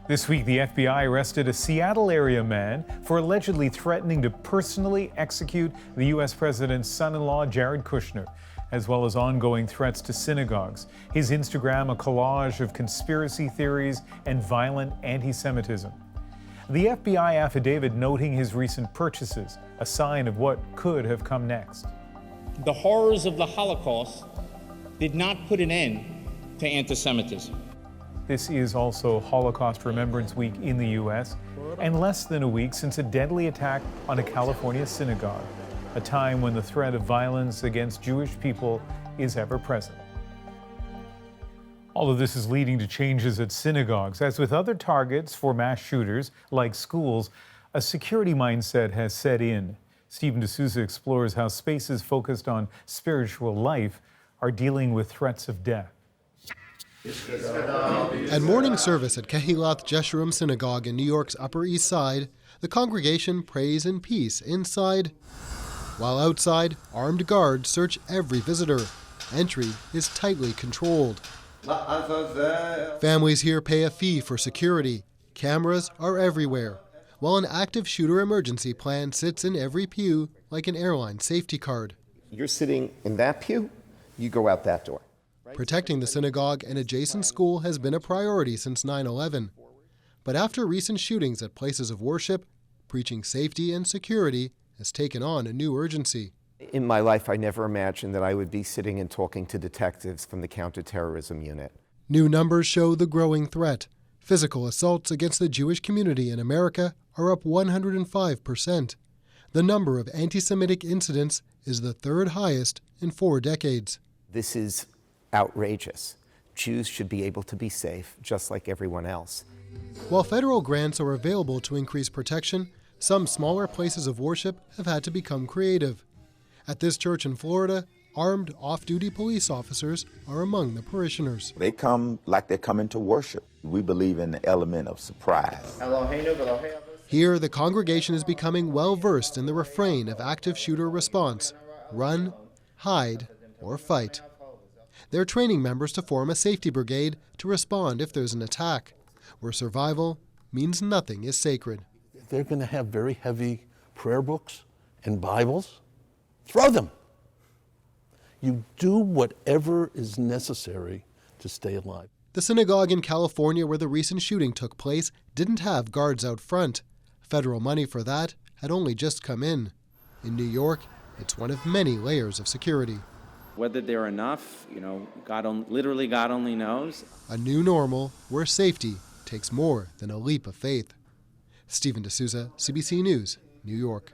This week, the FBI arrested a Seattle area man for allegedly threatening to personally execute the U.S. president's son-in-law, Jared Kushner, as well as ongoing threats to synagogues. His Instagram, a collage of conspiracy theories and violent anti-Semitism. The FBI affidavit noting his recent purchases, a sign of what could have come next. The horrors of the Holocaust did not put an end to anti-Semitism. This is also Holocaust Remembrance Week in the U.S., and less than a week since a deadly attack on a California synagogue, a time when the threat of violence against Jewish people is ever present. All of this is leading to changes at synagogues. As with other targets for mass shooters, like schools, a security mindset has set in. Stephen D'Souza explores how spaces focused on spiritual life are dealing with threats of death. At morning service at Kehilath Jeshurun Synagogue in New York's Upper East Side, the congregation prays in peace inside, while outside, armed guards search every visitor. Entry is tightly controlled. Families here pay a fee for security. Cameras are everywhere, while an active shooter emergency plan sits in every pew like an airline safety card. You're sitting in that pew, you go out that door. Protecting the synagogue and adjacent school has been a priority since 9/11. But after recent shootings at places of worship, preaching safety and security has taken on a new urgency. In my life, I never imagined that I would be sitting and talking to detectives from the counterterrorism unit. New numbers show the growing threat. Physical assaults against the Jewish community in America are up 105%. The number of anti-Semitic incidents is the third highest in 4 decades. This is outrageous. Jews should be able to be safe, just like everyone else. While federal grants are available to increase protection, some smaller places of worship have had to become creative. At this church in Florida, armed off-duty police officers are among the parishioners. They come like they're coming to worship. We believe in the element of surprise. Here, the congregation is becoming well-versed in the refrain of active shooter response: run, hide, or fight. They're training members to form a safety brigade to respond if there's an attack, where survival means nothing is sacred. They're going to have very heavy prayer books and Bibles. Throw them. You do whatever is necessary to stay alive. The synagogue in California where the recent shooting took place didn't have guards out front. Federal money for that had only just come in. In New York, it's one of many layers of security. Whether they're enough, God only knows. A new normal where safety takes more than a leap of faith. Stephen D'Souza, CBC News, New York.